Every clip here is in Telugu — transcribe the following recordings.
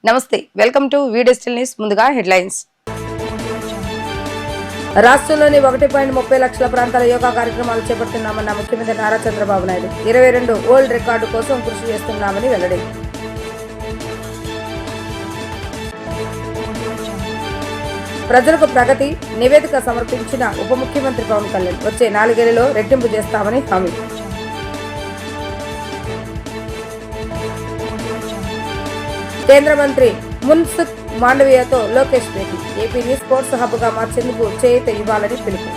నమస్తే, వెల్కమ్ టు వీడియోస్టిల్ న్యూస్. ముందుగా హెడ్లైన్స్. రాష్ట్రంలోని 1.30 లక్షల ప్రాంతాల యోగా కార్యక్రమాలు చేపడుతున్నామన్న ముఖ్యమంత్రి నారా చంద్రబాబు నాయుడు 22 వరల్డ్ రికార్డు కోసం కృషి చేస్తున్నామని వెల్లడి. ప్రజలకు ప్రగతి నివేదిక సమర్పించిన ఉప ముఖ్యమంత్రి పవన్ కళ్యాణ్ వచ్చే 4 ఏళ్లలో రెట్టింపు చేస్తామని హామీ. కేంద్ర మంత్రి మున్సుఖ్ మాండవీయతో లోకేష్ భేటీ. ఏపీని స్పోర్ట్స్ హబ్ గా మార్చేందుకు చేయూత ఇవ్వాలని పిలుపు.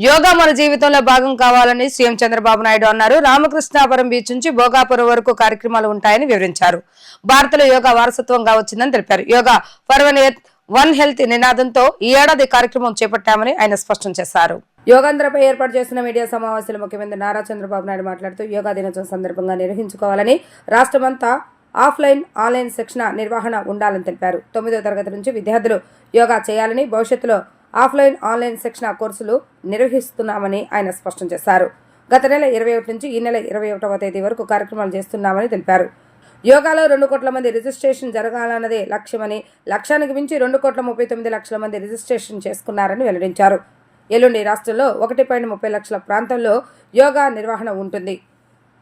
యోగా మన జీవితంలో భాగం కావాలని సీఎం చంద్రబాబు నాయుడు అన్నారు. రామకృష్ణాపురం బీచ్ నుంచి భోగాపురం వరకు కార్యక్రమాలు ఉంటాయని వివరించారు. భారత్లో యోగా వారసత్వంగా వచ్చిందని తెలిపారు. యోగా ఫర్ వన్ హెల్త్ నినాదంతో ఈ ఏడాది కార్యక్రమం చేపట్టామని ఆయన స్పష్టం చేశారు. యోగాంధ్రపై ఏర్పాటు చేసిన మీడియా సమావేశంలో ముఖ్యమంత్రి నారా చంద్రబాబు నాయుడు మాట్లాడుతూ యోగా దినోత్సవం సందర్భంగా నిర్వహించుకోవాలని, రాష్ట్రమంతా ఆఫ్లైన్ ఆన్లైన్ శిక్షణ నిర్వహణ ఉండాలని తెలిపారు. 9వ తరగతి నుంచి విద్యార్థులు యోగా చేయాలని, భవిష్యత్తులో ఆఫ్లైన్ ఆన్లైన్ శిక్షణ కోర్సులు నిర్వహిస్తున్నామని ఆయన స్పష్టం చేశారు. గత నెల 21 నుంచి ఈ నెల 21వ తేదీ వరకు కార్యక్రమాలు చేస్తున్నామని తెలిపారు. యోగాలో 2 కోట్ల మంది రిజిస్ట్రేషన్ జరగాలన్నదే లక్ష్యమని, లక్ష్యానికి మించి 2.39 లక్షల మంది రిజిస్ట్రేషన్ చేసుకున్నారని వెల్లడించారు. ఎల్లుండి రాష్ట్రంలో 1.30 లక్షల ప్రాంతాల్లో యోగా నిర్వహణ ఉంటుంది.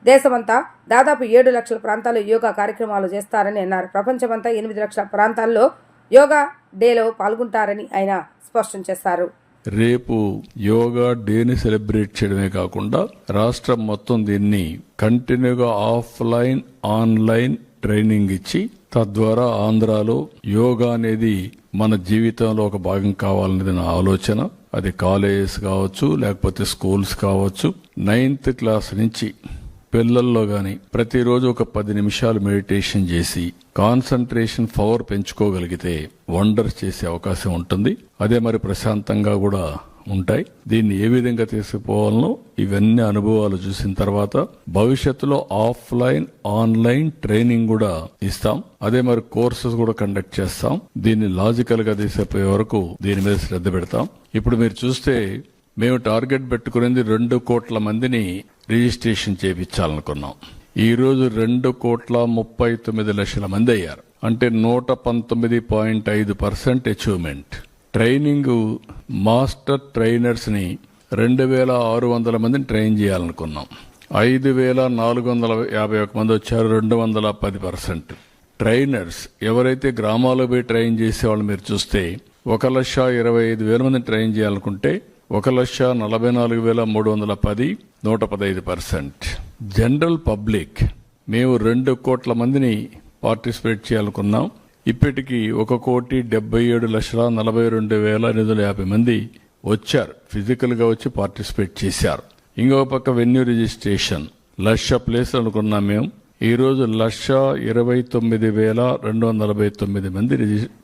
దేశమంతా దాదాపు 7 లక్షల ప్రాంతాల్లో యోగా కార్యక్రమాలు చేస్తారని అన్నారు. ప్రపంచమంతా 8 లక్షల ప్రాంతాల్లో యోగా డేలో పాల్గొంటారని ఆయన స్పష్టం చేశారు. రేపు యోగా డేని సెలబ్రేట్ చేయడమే కాకుండా రాష్ట్రం మొత్తం దీన్ని కంటిన్యూగా ఆఫ్లైన్ ఆన్లైన్ ట్రైనింగ్ ఇచ్చి, తద్వారా ఆంధ్రాలో యోగా అనేది మన జీవితంలో ఒక భాగం కావాలనేది నా ఆలోచన. అది కాలేజెస్ కావచ్చు, లేకపోతే స్కూల్స్ కావచ్చు. 9th క్లాస్ నుంచి పిల్లల్లో గాని ప్రతిరోజు ఒక 10 నిమిషాలు మెడిటేషన్ చేసి కాన్సంట్రేషన్ పవర్ పెంచుకోగలిగితే వండర్స్ చేసే అవకాశం ఉంటుంది. అదే మరి ప్రశాంతంగా కూడా ఉంటాయి. దీన్ని ఏ విధంగా తీసుకుపోవాలనో ఇవన్నీ అనుభవాలు చూసిన తర్వాత భవిష్యత్తులో ఆఫ్లైన్ ఆన్లైన్ ట్రైనింగ్ కూడా ఇస్తాం. అదే మరి కోర్సెస్ కూడా కండక్ట్ చేస్తాం. దీన్ని లాజికల్ గా తీసుకుపోయే వరకు దీని మీద శ్రద్ధ పెడతాం. ఇప్పుడు మీరు చూస్తే మేము టార్గెట్ పెట్టుకునేది 2 కోట్ల మందిని రిజిస్ట్రేషన్ చేయించాలనుకున్నాం. ఈ రోజు 2.39 లక్షల మంది అయ్యారు. అంటే 119.5% అచీవ్మెంట్. ట్రైనింగ్ మాస్టర్ ట్రైనర్స్ ని 2600 మందిని ట్రైన్ చేయాలనుకున్నాం. 5451 మంది వచ్చారు, 210%. ట్రైనర్స్ ఎవరైతే గ్రామాల్లో పోయి ట్రైన్ చేసేవాళ్ళు మీరు చూస్తే 1,25,000 మందిని ట్రైన్ చేయాలనుకుంటే 1,44,310, 115%. జనరల్ పబ్లిక్ మేము 2 కోట్ల మందిని పార్టిసిపేట్ చేయాలనుకున్నాం. ఇప్పటికీ 1,77,42,850 మంది వచ్చారు, ఫిజికల్ గా వచ్చి పార్టిసిపేట్ చేశారు. ఇంకో పక్క వెన్యూ రిజిస్ట్రేషన్ 1,00,000 ప్లేస్ అనుకున్నాం. మేము ఈ రోజు 1,29,249 మంది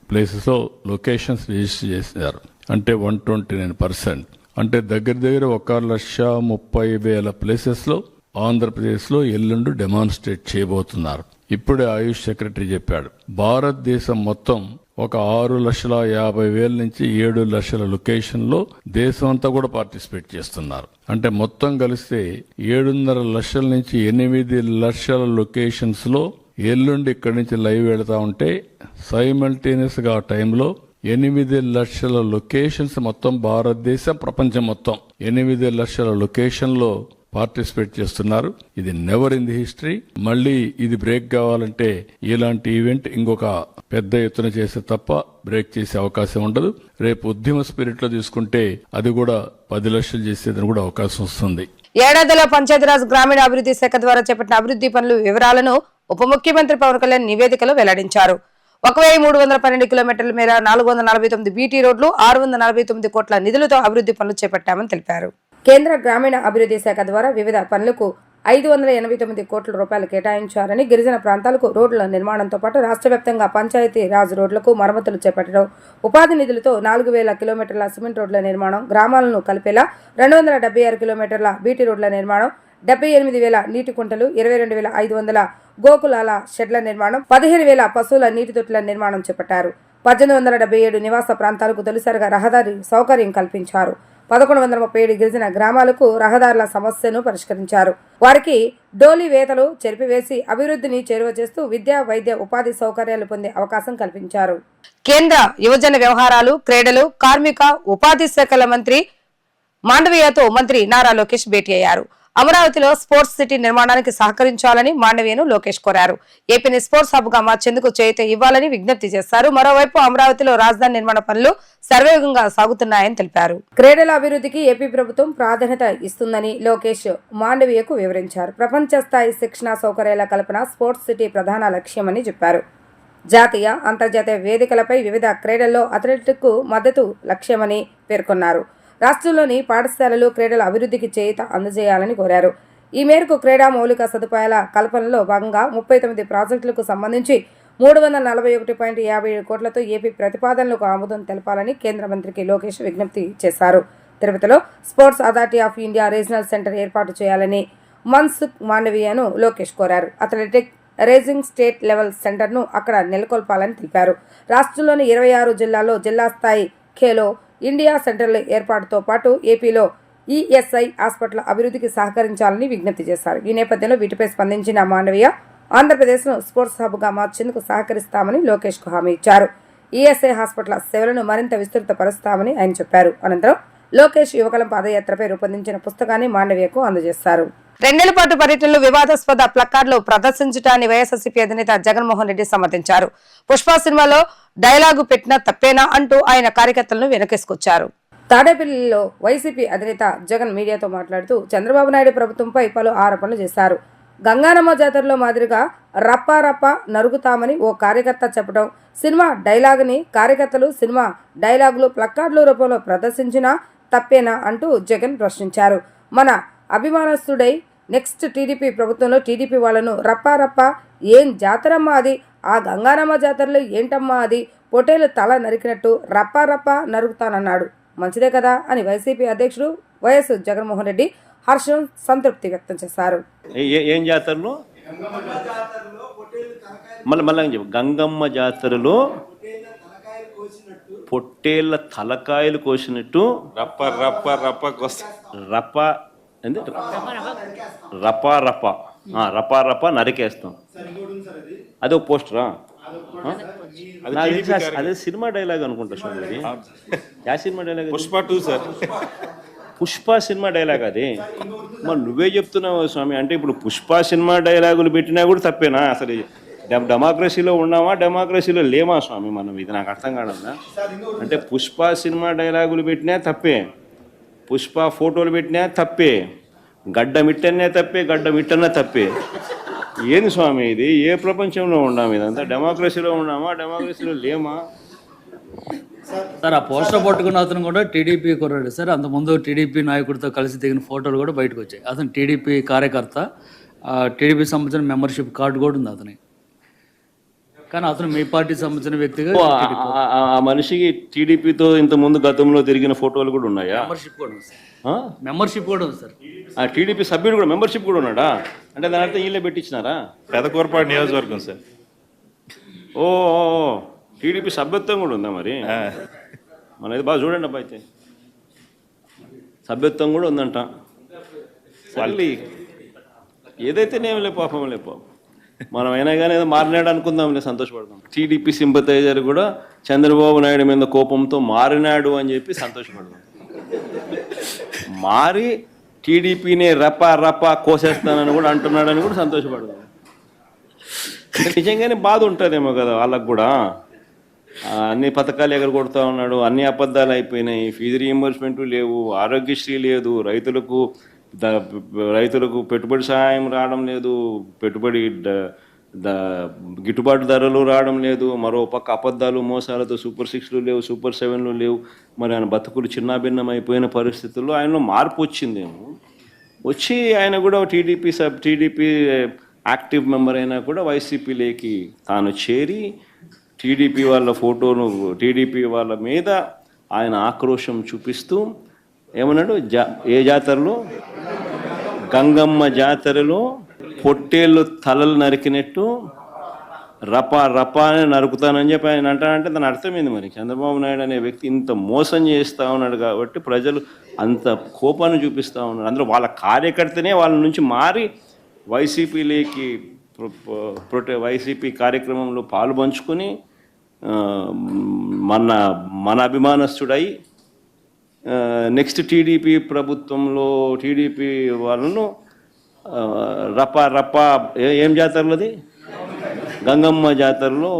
ప్లేసెస్ లో లొకేషన్స్ రిజిస్టర్ చేశారు. అంటే 129%. అంటే దగ్గర 1,30,000 ప్లేసెస్ లో ఆంధ్రప్రదేశ్ లో ఎల్లుండి డెమాన్స్ట్రేట్ చేయబోతున్నారు. ఇప్పుడే ఆయుష్ సెక్రటరీ చెప్పాడు, భారతదేశం మొత్తం ఒక 6,50,000 నుంచి 7 లక్షల లొకేషన్ లో దేశం అంతా కూడా పార్టిసిపేట్ చేస్తున్నారు. అంటే మొత్తం కలిస్తే 7.5 లక్షల నుంచి 8 లక్షల లొకేషన్స్ లో ఎల్లుండి ఇక్కడి నుంచి లైవ్ వెళతా ఉంటే సైమల్టేనియస్ గా ఆ టైంలో 8 లక్షల లొకేషన్స్ మొత్తం భారతదేశం ప్రపంచం మొత్తం 8 లక్షల లొకేషన్ లో పార్టిసిపేట్ చేస్తున్నారు. ఇది నెవర్ ఇన్ ది హిస్టరీ. మళ్ళీ ఇది బ్రేక్ కావాలంటే ఇలాంటి ఈవెంట్ ఇంకొక పెద్ద ఎత్తున చేస్తే తప్ప బ్రేక్ చేసే అవకాశం ఉండదు. రేపు ఉద్యమ స్పిరిట్ లో తీసుకుంటే అది కూడా 10 లక్షలు చేసేదని కూడా అవకాశం వస్తుంది. ఏడాదిలో పంచాయతీరాజ్ గ్రామీణ అభివృద్ధి శాఖ ద్వారా చేపట్టిన అభివృద్ధి పనుల వివరాలను ఉప ముఖ్యమంత్రి పవన్ కళ్యాణ్ నివేదికలో వెల్లడించారు. 1,312 కిలోమీటర్ల మేర 449 బీటీ రోడ్లు, 649 కోట్ల నిధులతో అభివృద్ధి పనులు చేపట్టామని తెలిపారు. కేంద్ర గ్రామీణ అభివృద్ధి శాఖ ద్వారా వివిధ పనులకు 589 కోట్ల రూపాయలు కేటాయించారని, గిరిజన ప్రాంతాలకు రోడ్ల నిర్మాణంతో పాటు రాష్ట్ర వ్యాప్తంగా పంచాయతీ రాజ్ రోడ్లకు మరమ్మతులు చేపట్టడం, ఉపాధి నిధులతో 4,000 కిలోమీటర్ల సిమెంట్ రోడ్ల నిర్మాణం, గ్రామాలను కలిపేలా 276 కిలోమీటర్ల బీటీ రోడ్ల నిర్మాణం, 78,000 నీటి కుంటలు, 22,500 గోకులాల షెడ్ల నిర్మాణం, 15,000 పశువుల నీటి తొట్ల నిర్మాణం చేపట్టారు. 1877 నివాస ప్రాంతాలకు తొలిసారిగా రహదారి సౌకర్యం కల్పించారు. 1137 గిరిజన గ్రామాలకు రహదారుల సమస్యను పరిష్కరించారు. వారికి డోలీ వేతలు చెరిపివేసి అభివృద్ధిని చేరువ చేస్తూ విద్యా, వైద్య, ఉపాధి సౌకర్యాలు పొందే అవకాశం కల్పించారు. కేంద్ర యువజన వ్యవహారాలు, క్రీడలు, కార్మిక, ఉపాధి శాఖల మంత్రి మాండవీయతో మంత్రి నారా లోకేష్ భేటీ అయ్యారు. అమరావతిలో స్పోర్ట్స్ సిటీ నిర్మాణానికి సహకరించాలని మాండవీయను లోకేష్ కోరారు. ఏపీని స్పోర్ట్స్ హబ్ గా మార్చేందుకు చేయూత ఇవ్వాలని విజ్ఞప్తి చేశారు. మరోవైపు అమరావతిలో రాజధాని నిర్మాణ పనులు శరవేగంగా సాగుతున్నాయని తెలిపారు. క్రీడల అభివృద్ధికి ఏపీ ప్రభుత్వం ప్రాధాన్యత ఇస్తుందని లోకేష్ మాండవీయకు వివరించారు. ప్రపంచ స్థాయి శిక్షణ సౌకర్యాల కల్పన స్పోర్ట్స్ సిటీ ప్రధాన లక్ష్యమని చెప్పారు. జాతీయ, అంతర్జాతీయ వేదికలపై వివిధ క్రీడల్లో అథ్లెటిక్కు మద్దతు లక్ష్యమని పేర్కొన్నారు. రాష్ట్రంలోని పాఠశాలలు క్రీడల అభివృద్ధికి చేయూత అందజేయాలని కోరారు. ఈ మేరకు క్రీడా మౌలిక సదుపాయాల కల్పనలో భాగంగా 39 ప్రాజెక్టులకు సంబంధించి 341.57 కోట్లతో ఏపీ ప్రతిపాదనలకు ఆమోదం తెలపాలని కేంద్ర మంత్రికి లోకేష్ విజ్ఞప్తి చేశారు. తిరుపతిలో sports authority of India regional centre ఏర్పాటు చేయాలని మన్సుఖ్ మాండవీయను లోకేష్ కోరారు. అథ్లెటిక్ రేసింగ్ స్టేట్ లెవెల్ సెంటర్ను అక్కడ నెలకొల్పాలని తెలిపారు. రాష్ట్రంలోని 26 జిల్లాల్లో జిల్లా స్థాయి ఖేలో ఇండియా సెంటర్ల ఏర్పాటుతో పాటు ఏపీలో ఈఎస్ఐ హాస్పిటల్ అభివృద్ధికి సహకరించాలని విజ్ఞప్తి చేశారు. ఈ నేపథ్యంలో వీటిపై స్పందించిన మాండవీయ ఆంధ్రప్రదేశ్ను స్పోర్ట్స్ హబ్గా మార్చేందుకు సహకరిస్తామని లోకేష్కు హామీ ఇచ్చారు. ఈఎస్ఐ హాస్పిటల్ సేవలను మరింత విస్తృతపరుస్తామని ఆయన చెప్పారు. అనంతరం లోకేష్ యువకుల పాదయాత్రపై రూపొందించిన పుస్తకాన్ని మాండవీయకు అందజేశారు. 2 నెలల పాటు పర్యటనలో వివాదాస్పద ప్లకార్డులు ప్రదర్శించడాన్ని వైఎస్ఆర్సీపీ అధినేత జగన్మోహన్ రెడ్డి సమర్థించారు. పుష్ప సినిమాలో డైలాగు పెట్టినా తప్పేనా అంటూ ఆయన కార్యకర్తలను వెనకేసుకొచ్చారు. తాడేపల్లిలో వైసీపీ అధినేత జగన్ మీడియాతో మాట్లాడుతూ చంద్రబాబు నాయుడు ప్రభుత్వంపై పలు ఆరోపణలు చేశారు. గంగానమ్మ జాతరలో మాదిరిగా రప్పా రప్పా నరుగుతామని ఓ కార్యకర్త చెప్పడం, సినిమా డైలాగుని కార్యకర్తలు సినిమా డైలాగులు ప్లకార్డుల రూపంలో ప్రదర్శించినా తప్పేనా అంటూ జగన్ ప్రశ్నించారు. మన అభిమానస్తుడై నెక్స్ట్ టీడీపీ ప్రభుత్వంలో టీడీపీ వాళ్లను రప్పా రప్పా ఏం జాతరమ్మా అది, ఆ గంగానమ్మ జాతరలో ఏంటమ్మా అది, పొటేలు తల నరికినట్టు రప్పా రప్పా నరుగుతానన్నాడు. మంచిదే కదా అని వైసీపీ అధ్యక్షుడు వైఎస్ జగన్మోహన్ రెడ్డి హర్షం, సంతృప్తి వ్యక్తం చేశారు. ఏం జాతరలో మళ్ళీ గంగమ్మ జాతరలో పొట్టేళ్ళ తలకాయలు కోసినట్టు రప్ప రప్ప రప్ప రప్ప రపా రపా రపా రపా నరికేస్తాం. అది ఒక పోస్టరా? అదే సినిమా డైలాగ్ అనుకుంటా స్వామి. యా cinema dialogue? Pushpa 2 sir. Pushpa cinema dialogue అది. మరి నువ్వే చెప్తున్నావు స్వామి. అంటే ఇప్పుడు పుష్ప సినిమా డైలాగులు పెట్టినా కూడా తప్పేనా? అసలు డెమోక్రసీలో ఉన్నామా, డెమోక్రసీలో లేమా స్వామి మనం? ఇది నాకు అర్థం కాదన్నా. అంటే పుష్ప సినిమా డైలాగులు పెట్టినా తప్పే, పుష్ప ఫోటోలు పెట్టినా తప్పే, గడ్డ మిట్టనే తప్పే, గడ్డ మిట్టనే తప్పే. ఏంది స్వామి ఇది? ఏ ప్రపంచంలో ఉన్నాము? ఇదంతా డెమోక్రసీలో ఉన్నామా, డెమోక్రసీలో లేమా? సార్ ఆ పోస్టర్ పట్టుకున్న అతను కూడా టీడీపీ కుర్రాడు సార్. అంతకుముందు టీడీపీ నాయకుడితో కలిసి దిగిన ఫోటోలు కూడా బయటకు వచ్చాయి. అతను టీడీపీ కార్యకర్త, టీడీపీ సంబంధించిన మెంబర్షిప్ కార్డు కూడా ఉంది అతని. కానీ అతను మీ పార్టీ సంబంధించిన వ్యక్తిగా ఆ మనిషికి టీడీపీతో ఇంత ముందు గతంలో తిరిగిన ఫోటోలు కూడా ఉన్నాయా? మెంబర్షిప్ కూడా ఉంది సార్. మెంబర్షిప్ కూడా ఉంది సార్. ఆ టీడీపీ సభ్యుడు కూడా మెంబర్షిప్ కూడా ఉన్నాడా? అంటే దాని అర్థం వీళ్ళే పెట్టించినారా? పెదకూరపాడు నియోజకవర్గం సార్. ఓ టీడీపీ సభ్యత్వం కూడా ఉందా మరి? మన ఇది బాగా చూడండి అబ్బా. అయితే సభ్యత్వం కూడా ఉందంట. మళ్ళీ ఏదైతేనేం లే పాపం, లే పాపం. మనం అయినా కానీ ఏదో మారినాడు అనుకుందాంలే, సంతోషపడదాం. టీడీపీ సింపతైజర్ కూడా చంద్రబాబు నాయుడు మీద కోపంతో మారినాడు అని చెప్పి సంతోషపడదాం. మారి టీడీపీని రపా రపా కోసేస్తానని కూడా అంటున్నాడని కూడా సంతోషపడదాం. నిజంగానే బాధ ఉంటుందేమో కదా వాళ్ళకు కూడా. అన్ని పథకాలు ఎగరగొడతా ఉన్నాడు, అన్ని అబద్ధాలు అయిపోయినాయి, ఫీజు రీయింబర్స్మెంట్ లేవు, ఆరోగ్యశ్రీ లేదు, రైతులకు పెట్టుబడి సహాయం రావడం లేదు, పెట్టుబడి గిట్టుబాటు ధరలు రావడం లేదు, మరో పక్క అబద్ధాలు మోసాలతో సూపర్ 6లు లేవు, సూపర్ 7లు లేవు. మరి ఆయన బతుకులు చిన్నాభిన్నం అయిపోయిన పరిస్థితుల్లో ఆయనలో మార్పు వచ్చిందేమో. వచ్చి ఆయన కూడా టీడీపీ యాక్టివ్ మెంబర్ అయినా కూడా వైసీపీలోకి తాను చేరి టీడీపీ వాళ్ళ ఫోటోను, టీడీపీ వాళ్ళ మీద ఆయన ఆక్రోశం చూపిస్తూ ఏమన్నాడు? ఏ జాతరలో? గంగమ్మ జాతరలో పొట్టేళ్ళు తలలు నరికినట్టు రపా అని నరుకుతానని చెప్పి ఆయన అంటానంటే దాని అర్థమైంది. మరి చంద్రబాబు నాయుడు అనే వ్యక్తి ఇంత మోసం చేస్తూ ఉన్నాడు కాబట్టి ప్రజలు అంత కోపాన్ని చూపిస్తూ ఉన్నారు. అందులో వాళ్ళ కార్యకర్తనే వాళ్ళ నుంచి మారి వైసీపీలోకి వైసీపీ కార్యక్రమంలో పాలు పంచుకొని మన అభిమానస్తుడై నెక్స్ట్ టీడీపీ ప్రభుత్వంలో టీడీపీ వాళ్ళను రపా ఏం జాతరలోది గంగమ్మ జాతరలో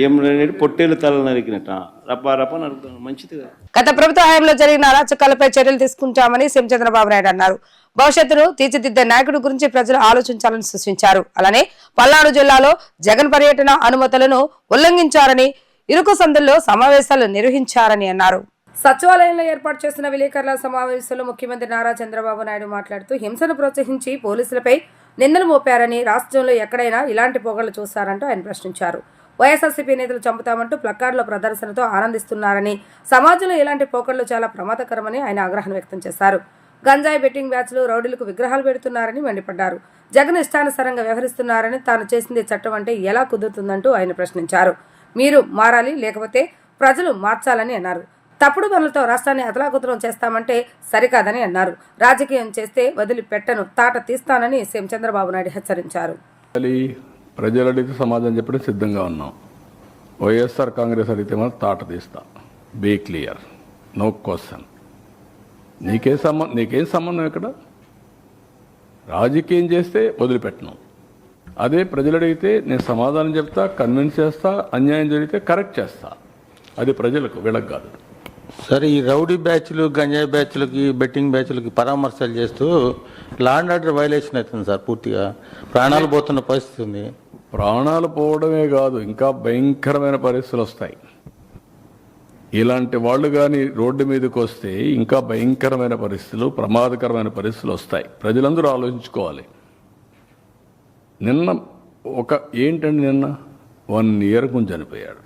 ఏం పొట్టేలు తల నరికినట్ట రపా నరుకుతాను. మంచిది కదా. గత ప్రభుత్వ హయాంలో జరిగిన అరాచకాలపై చర్యలు తీసుకుంటామని సీఎం చంద్రబాబు నాయుడు అన్నారు. భవిష్యత్తును తీర్చిదిద్దే నాయకుడి గురించి ప్రజలు ఆలోచించాలని సూచించారు. అలానే పల్నాడు జిల్లాలో జగన్ పర్యటన అనుమతులను ఉల్లంఘించారని, ఇరుకు సందుల్లో సమావేశాలు నిర్వహించారని అన్నారు. సచివాలయంలో ఏర్పాటు చేసిన విలేకరుల సమావేశంలో ముఖ్యమంత్రి నారా చంద్రబాబు నాయుడు మాట్లాడుతూ హింసను ప్రోత్సహించి పోలీసులపై నిందలు మోపారని, రాష్ట్రంలో ఎక్కడైనా ఇలాంటి పొగళ్లు చూస్తారంటూ ఆయన ప్రశ్నించారు. వైఎస్ఆర్సీపీ నేతలు చంపుతామంటూ ప్లకార్డుల ప్రదర్శనతో ఆనందిస్తున్నారని, సమాజంలో ఇలాంటి పోకళ్లు చాలా ప్రమాదకరమని ఆయన ఆగ్రహం వ్యక్తం చేశారు. గంజాయి బెట్టింగ్ బ్యాచ్లు రౌడీలకు విగ్రహాలు పెడుతున్నారని మండిపడ్డారు. జగన్ ఇష్టానుసారంగా వ్యవహరిస్తున్నారని, తాను చేసింది చట్టం అంటే ఎలా కుదురుతుందంటూ ఆయన ప్రశ్నించారు. మీరు మారాలి, లేకపోతే ప్రజలు మార్చాలని అన్నారు. తప్పుడు పనులతో రాష్ట్రాన్ని అతలాకుతలం చేస్తామంటే సరికాదని అన్నారు. రాజకీయం చేస్తే వదిలిపెట్టను, తాట తీస్తానని సీఎం చంద్రబాబు నాయుడు హెచ్చరించారు. ప్రజలు అడిగితే సమాధానం చెప్పడం సిద్ధంగా ఉన్నాం. వైఎస్ఆర్ కాంగ్రెస్ అడిగితే మనం తాట తీస్తా. Be clear, no question. నీకేం సంబంధం ఇక్కడ? రాజకీయం చేస్తే వదిలిపెట్టను. అదే ప్రజలు అడిగితే నేను సమాధానం చెప్తా, కన్విన్స్ చేస్తా, అన్యాయం జరిగితే కరెక్ట్ చేస్తా. అది ప్రజలకు, వీళ్ళకి కాదు. సరే, ఈ రౌడీ బ్యాచ్లు, గంజాయి బ్యాచ్లకి, బెట్టింగ్ బ్యాచ్లకి పరామర్శలు చేస్తూ లా అండ్ ఆర్డర్ వైలేషన్ అవుతుంది సార్. పూర్తిగా ప్రాణాలు పోతున్న పరిస్థితి ఉంది. ప్రాణాలు పోవడమే కాదు, ఇంకా భయంకరమైన పరిస్థితులు వస్తాయి. ఇలాంటి వాళ్ళు కానీ రోడ్డు మీదకి వస్తే ఇంకా భయంకరమైన పరిస్థితులు, ప్రమాదకరమైన పరిస్థితులు వస్తాయి. ప్రజలందరూ ఆలోచించుకోవాలి. నిన్న నిన్న 1 year ముందు చనిపోయాడు.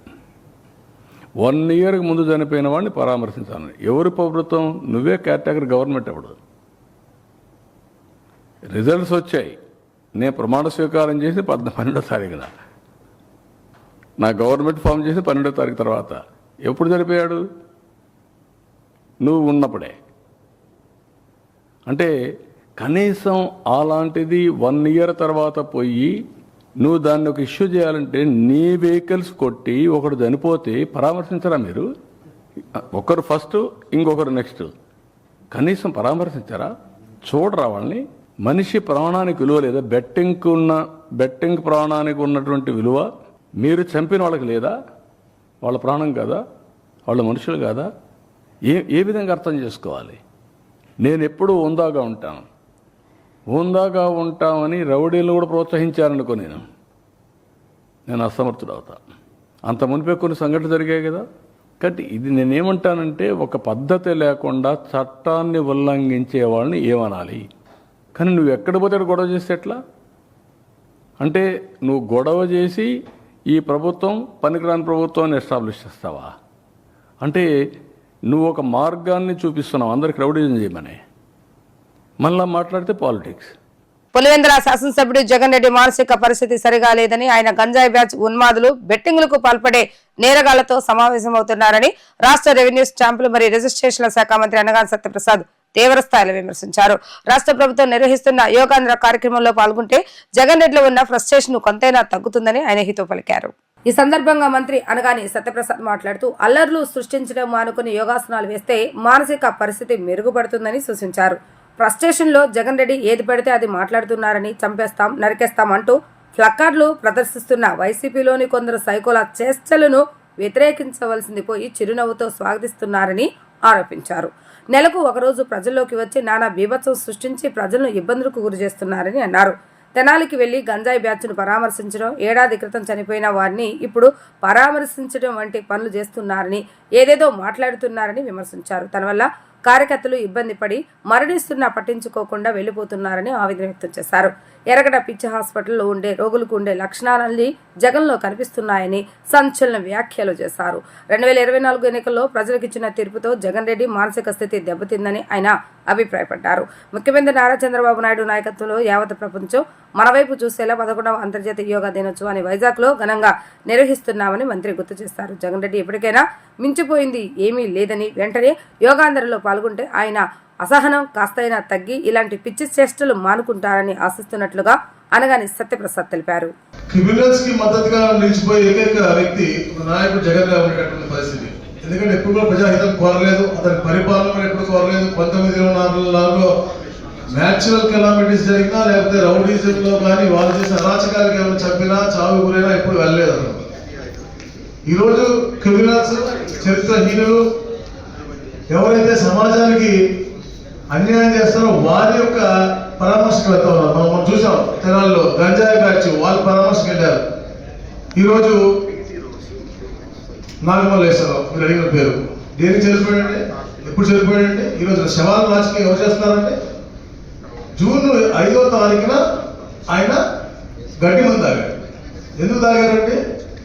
1 year ముందు చనిపోయిన వాడిని పరామర్శించాలని ఎవరి ప్రభుత్వం? నువ్వే కేటగిరీ గవర్నమెంట్. అప్పుడు రిజల్ట్స్ వచ్చాయి. నేను ప్రమాణ స్వీకారం చేసి 12వ తారీఖున, నా గవర్నమెంట్ ఫామ్ చేసి 12వ తారీఖు తర్వాత. ఎప్పుడు చనిపోయాడు? నువ్వు ఉన్నప్పుడే. అంటే కనీసం అలాంటిది 1 year తర్వాత పోయి నువ్వు దాన్ని ఒక ఇష్యూ చేయాలంటే నీ వెహికల్స్ కొట్టి ఒకడు చనిపోతే పరామర్శించరా మీరు? ఒకరు ఫస్ట్, ఇంకొకరు నెక్స్ట్. కనీసం పరామర్శించరా? చూడరా వాళ్ళని? మనిషి ప్రాణానికి విలువ లేదా? బెట్టింగ్ ప్రాణానికి ఉన్నటువంటి విలువ మీరు చంపిన వాళ్ళకి లేదా? వాళ్ళ ప్రాణం కాదా? వాళ్ళ మనుషులు కాదా? ఏ విధంగా అర్థం చేసుకోవాలి? నేను ఎప్పుడూ ఉందాగా ఉంటామని రౌడీలు కూడా ప్రోత్సహించారనుకో, నేను అసమర్థుడు అవుతా. అంత మునిపే కొన్ని సంఘటనలు జరిగాయి కదా. కాబట్టి ఇది నేనేమంటానంటే, ఒక పద్ధతి లేకుండా చట్టాన్ని ఉల్లంఘించే వాళ్ళని ఏమనాలి? కానీ నువ్వు ఎక్కడ పోతే గొడవ చేస్తే ఎట్లా? అంటే నువ్వు గొడవ చేసి ఈ ప్రభుత్వం పనికిరాని ప్రభుత్వాన్ని ఎస్టాబ్లిష్ చేస్తావా? అంటే నువ్వు ఒక మార్గాన్ని చూపిస్తున్నావు అందరికి రౌడీజం చేయమని. మళ్ళా మాట్లాడితే పాలిటిక్స్. పులివెందుల శాసనసభ్యుడు జగన్ రెడ్డి మానసిక పరిస్థితి సరిగా లేదని, ఆయన గంజాయి బ్యాచ్ ఉన్మాదులు, బెట్టింగ్లకు పాల్పడే నేరగాళ్లతో సమావేశమవుతున్నారని రాష్ట్ర రెవెన్యూ స్టాంపులు మరియు రిజిస్ట్రేషన్ల శాఖ మంత్రి అనగాని సత్యప్రసాద్ తీవ్రస్థాయిలో విమర్శించారు. రాష్ట్ర ప్రభుత్వం నిర్వహిస్తున్న యోగాంధ్ర కార్యక్రమంలో పాల్గొంటే జగన్ రెడ్డిలో ఉన్న ఫ్రస్ట్రేషన్ కొంతైనా తగ్గుతుందని ఆయన హితో పలికారు. ఈ సందర్భంగా మంత్రి అనగాని సత్యప్రసాద్ మాట్లాడుతూ, అల్లర్లు సృష్టించడం మానుకుని యోగాసనాలు వేస్తే మానసిక పరిస్థితి మెరుగుపడుతుందని సూచించారు. ఫ్రస్ట్రేషన్ లో జగన్ రెడ్డి ఏది పడితే అది మాట్లాడుతున్నారని, చంపేస్తాం, నరికేస్తాం అంటూ ప్లకార్డులు ప్రదర్శిస్తున్న వైసీపీలోని కొందరు సైకోల చేష్టలను వ్యతిరేకించవలసింది పోయి చిరునవ్వుతో స్వాగతిస్తున్నారని ఆరోపించారు. నెలకు ఒకరోజు ప్రజల్లోకి వచ్చి నానా బీభత్సం సృష్టించి ప్రజలను ఇబ్బందులకు గురి చేస్తున్నారని అన్నారు. తెనాలికి వెళ్లి గంజాయి బ్యాచ్ను పరామర్శించడం, ఏడాది క్రితం చనిపోయిన వారిని ఇప్పుడు పరామర్శించడం వంటి పనులు చేస్తున్నారని, ఏదేదో మాట్లాడుతున్నారని విమర్శించారు. తన వల్ల కార్యకర్తలు ఇబ్బంది పడి మరణిస్తున్నా పట్టించుకోకుండా వెళ్లిపోతున్నారని ఆవేదన వ్యక్తం చేశారు. ఎరగడ పిచ్చి హాస్పిటల్లో ఉండే రోగులకు ఉండే లక్షణాలన్నీ జగన్లో కనిపిస్తున్నాయని సంచలన వ్యాఖ్యలు చేశారు. 2024 ఎన్నికల్లో ప్రజలకు ఇచ్చిన తీర్పుతో జగన్ రెడ్డి మానసిక స్థితి దెబ్బతిందని ఆయన అభిప్రాయపడ్డారు. ముఖ్యమంత్రి నారా చంద్రబాబు నాయుడు నాయకత్వంలో యావత్ ప్రపంచం మన వైపు చూసేలా 11వ అంతర్జాతీయ యోగా దినోత్సవాన్ని వైజాగ్లో ఘనంగా నిర్వహిస్తున్నామని మంత్రి గుర్తు చేశారు. జగన్ రెడ్డి ఎప్పటికైనా మించిపోయింది ఏమీ లేదని, వెంటనే యోగాంధ్రలో పాల్గొంటే ఆయన అసహనం కాస్తైనా తగ్గి ఇలాంటి పిచ్చి చేష్టలు మానుకుంటారని ఆశిస్తున్నట్లుగా అనగాని సత్యప్రసాద్ తెలిపారు. క్రిమినల్స్ కి మద్దతుగా నిలిచిపోయే ఏకైక వ్యక్తి నాయకుడు జగన్ గారు ఉండేటువంటి పరిస్థితి. ఎందుకంటే ఎప్పుడు కూడా ప్రజాహితం కోరలేదు, అతని పరిపాలన కూడా ఎప్పుడు కోరలేదు. 1924లో న్యాచురల్ కెలామిటీస్ జరిగినా లేకపోతే రౌడీజంలో కానీ వాళ్ళు చేసిన అరాచకాలకు ఏమైనా చంపినా చావు గురైనా ఎప్పుడు వెళ్ళలేదు అతను. ఈరోజు క్రిమినల్స్, చరిత్రహీనులు, ఎవరైతే సమాజానికి అన్యాయం చేస్తారో వారి యొక్క పరామర్శకు వెళ్తా ఉన్నారు. మనం చూసాం తెనాల్లో గంజాయి బ్యాచ్ వాళ్ళు పరామర్శకు వెళ్ళారు. ఈరోజు నాగమల్లేశ్వరరావు మీరు అడిగిన పేరు దేనికి చనిపోయాడంటే, ఎప్పుడు చనిపోయాడంటే, ఈరోజు శవాల రాజకీయం ఎవరు చేస్తున్నారంటే జూన్ 5వ తారీఖున ఆయన గడ్డి మందు తాగాడు. ఎందుకు తాగారంటే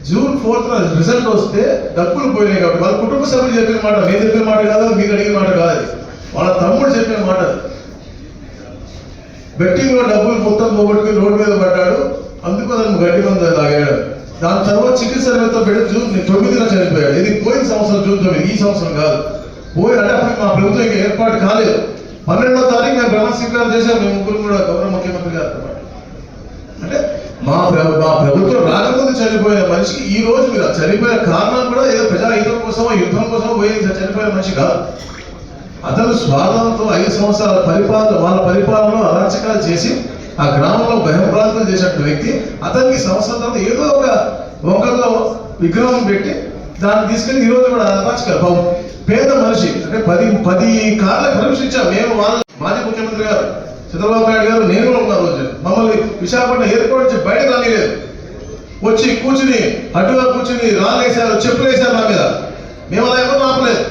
జూన్ 4th రిజల్ట్ వస్తే డబ్బులు పోయినాయి కాబట్టి. వాళ్ళ కుటుంబ సభ్యులు చెప్పిన మాట, నేను చెప్పిన మాట కాదు, మీరు అడిగిన మాట కాదు, వాళ్ళ తమ్ముడు చెప్పిన మాట. బెట్టింగ్ లో డబ్బులు మొత్తం పోగొట్టుకుని రోడ్డు మీద పడ్డాడు, అందుకు అతను గడ్డి మందు తాగాడు. దాని తర్వాత చికిత్స నిమిత్తం పెట్టి జూన్ 9న చనిపోయాడు. ఇది పోయిన సంవత్సరం జూన్ 9, ఈ సంవత్సరం కాదు. పోయి అంటే అప్పుడు మా ప్రభుత్వం ఇంకా ఏర్పాటు కాలేదు. 12వ తారీఖు మేము బ్రహ్మ స్వీకారం చేశాం, మేము ముగ్గురు కూడా గౌరవ ముఖ్యమంత్రి గారితో పాటు. అంటే మా ప్రభుత్వం రాకముందు చనిపోయిన మనిషికి ఈ రోజు మీరు చనిపోయిన కారణం కూడా ఏదో ప్రజాహితం కోసమో యుద్ధం కోసమో పోయి చనిపోయిన మనిషి కాదు. అతను స్వార్థంతో 5 సంవత్సరాల వాళ్ళ పరిపాలనలో అరాచకాలు చేసి ఆ గ్రామంలో భయభ్రాంతం చేసినటువంటి వ్యక్తి. అతనికి సంవత్సరం తర్వాత ఏదో ఒక వంకల్లో విగ్రహం పెట్టి దాన్ని తీసుకెళ్లి ఈరోజు కూడా అరాచకాలు. పేద మనిషి అంటే 10 కార్లకు పర్మిషన్ ఇచ్చాం మేము. వాళ్ళ మాజీ ముఖ్యమంత్రి గారు చంద్రబాబు నాయుడు గారు నేను కూడా ఉన్న రోజు మమ్మల్ని విశాఖపట్నం ఎయిర్పోర్ట్ నుంచి బయటకు రానిలేదు. వచ్చి కూర్చుని అడ్డుగా కూర్చుని రాళ్ళేశారు, చెప్పులు వేశారు నా మీద. మేము అలా ఎవరు ఆపలేదు.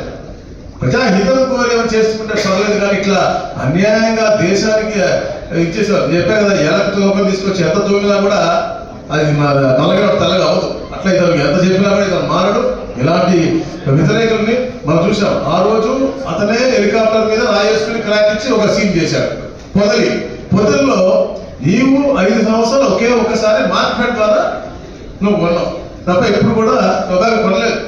ప్రజాహితం కోరేమని చేసుకుంటే పర్లేదు, కానీ ఇట్లా అన్యాయంగా దేశానికి ఇచ్చేసారు. చెప్పా కదా, ఎలక్ట్రికల్ తీసుకొచ్చి ఎంత తోమినా కూడా అది మా నల్లగా తెల్లగా అవ్వదు. అట్లా ఇతను ఎంత చెప్పినా కూడా ఇతను మారడు. ఇలాంటి వ్యతిరేకుల్ని మనం చూసాం. ఆ రోజు అతనే హెలికాప్టర్ మీద రాయేసుకుని క్రాక్ ఇచ్చి ఒక సీన్ చేశాడు. పొదల్లో నీవు 5 సంవత్సరాలు ఒక్కసారి మార్కెట్ ద్వారా నువ్వు కొన్నావు తప్ప ఎప్పుడు కూడా టొబాకో కొనలేదు.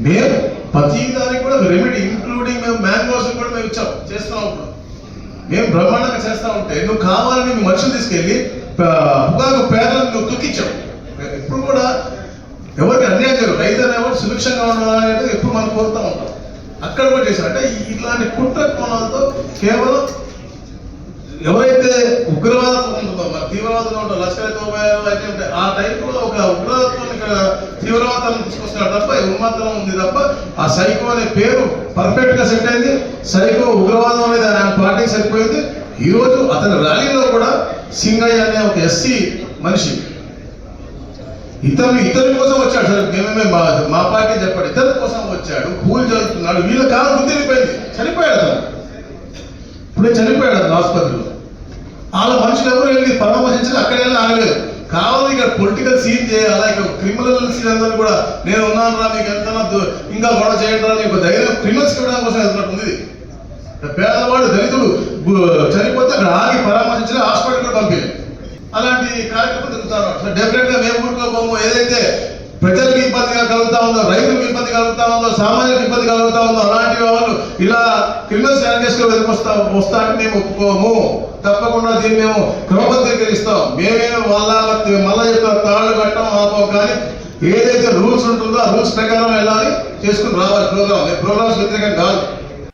మేము ప్రతి దానికి కూడా రెమెడీ ఇంక్లూడింగ్ మేము మ్యాంగోస్ కూడా మేము ఇచ్చాం, చేస్తాం. ఇప్పుడు మేము బ్రహ్మాండంగా చేస్తా ఉంటే నువ్వు కావాలని నువ్వు మనుషులు తీసుకెళ్ళి పొగాకు పేర్లను నువ్వు తుక్కించావు. ఎప్పుడు కూడా ఎవరికి అన్యాయం చేయరు. రైతు అనేవాడు సుభిక్షంగా ఉండాలనేది ఎప్పుడు మనం కోరుతూ ఉంటాం. అక్కడ కూడా చేశారు. అంటే ఇట్లాంటి కుట్ర కోణాలతో కేవలం ఎవరైతే ఉగ్రవాదం ఉంటుందో, మన తీవ్రవాదంగా ఉంటారు, లష్కర్ తోబా అయితే ఉంటాయి, ఆ టైంలో ఒక ఉగ్రవాదం ఇక్కడ తీవ్రవాదాన్ని తీసుకొస్తున్నాడు తప్ప ఉన్మాత్రం ఉంది తప్ప ఆ సైకో అనే పేరు పర్ఫెక్ట్ గా సెట్ అయింది. సైకో ఉగ్రవాదం అనేది ఆయన పార్టీకి సరిపోయింది. ఈ రోజు అతని ర్యాలీలో కూడా సింగయ్య అనే ఒక ఎస్సీ మనిషి ఇతని కోసం వచ్చాడు. సరే మేమే మా పార్టీ చెప్పాడు, ఇతని కోసం వచ్చాడు, పూలు చదువుతున్నాడు. వీళ్ళ కాలం గుర్తిరిపోయింది, చనిపోయాడు అతను. ఇప్పుడే చనిపోయాడు అతను ఆసుపత్రిలో. వాళ్ళ మనుషులు ఎవరు వెళ్ళి పరామర్శించి అక్కడ వెళ్ళి ఆగలేదు. కావాలి ఇక్కడ పొలిటికల్ సీన్ చేయాలా, ఇక్కడ క్రిమినల్ సీన్ అందరూ కూడా నేను ఉన్నాను రా, మీకు ఎంత ఇంకా గొడవ చేయడం నీకు ధైర్యం క్రిమినల్స్ ఇవ్వడం కోసం వెళ్తున్నట్టు ఉంది. పేదవాడు దళితుడు చనిపోతే అక్కడ ఆగి పరామర్శించి హాస్పిటల్ కూడా పంపింది. అలాంటి కార్యక్రమం జరుగుతారు. డెఫినెట్ గా మేము ఊరుకోబోము. ఏదైతే ప్రజలకు ఇబ్బందిగా కలుగుతా ఉందో, రైతులకు ఇబ్బంది కలుగుతా ఉందో, సామాజిక ఇబ్బంది కలుగుతా ఉందో అలాంటి వాళ్ళు ఇలా క్రిమినల్ శానిటైజర్ వెతికొస్తా అంటే మేము ఒప్పుకోము. తప్పకుండా దీన్ని మేము క్రమబద్ధీకరిస్తాం. మేమేమి మళ్ళా చెప్తాం తాళ్ళు కట్టడం ఆపం, కానీ ఏదైతే రూల్స్ ఉంటుందో ఆ రూల్స్ ప్రకారం వెళ్ళాలి, చేసుకుని రావాలి ప్రోగ్రామ్. ప్రోగ్రామ్స్ వ్యతిరేకం కాదు.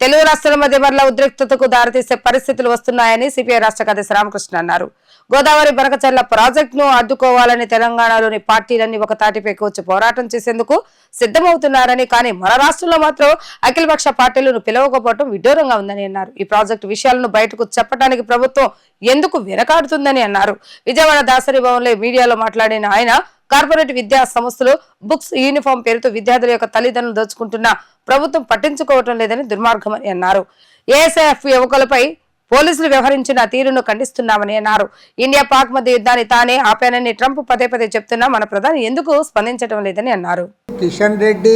తెలుగు రాష్ట్రాల మధ్య మరలా ఉద్రిక్తతకు దారితీసే పరిస్థితులు వస్తున్నాయని సిపిఐ రాష్ట్ర కార్యదర్శి రామకృష్ణ అన్నారు. గోదావరి బనకచర్ల ప్రాజెక్టును అడ్డుకోవాలని తెలంగాణలోని పార్టీలన్నీ ఒక తాటిపైకి వచ్చి పోరాటం చేసేందుకు సిద్ధమవుతున్నారని, కానీ మన రాష్ట్రంలో మాత్రం అఖిలపక్ష పార్టీలను పిలవకపోవడం విడ్డూరంగా ఉందని అన్నారు. ఈ ప్రాజెక్టు విషయాలను బయటకు చెప్పడానికి ప్రభుత్వం ఎందుకు వెనకాడుతుందని అన్నారు. విజయవాడ దాసరి భవన్లో మీడియాలో మాట్లాడిన ఆయన కార్పొరేట్ విద్యా సంస్థలు బుక్స్ యూనిఫామ్ పేరుతో విద్యార్థుల యొక్క తల్లిదండ్రులు దోచుకుంటున్న ప్రభుత్వం పట్టించుకోవటం లేదని దుర్మార్గమని అన్నారు. ఏఎస్ఎఫ్ యువకులపై పోలీసులు వ్యవహరించిన తీరును ఖండిస్తున్నామని అన్నారు. ఇండియా పాక్ మధ్య యుద్ధాన్ని తానే ఆపానని ట్రంప్ పదే పదే చెప్తున్నా మన ప్రధాని ఎందుకు స్పందించడం లేదని అన్నారు. కిషన్ రెడ్డి,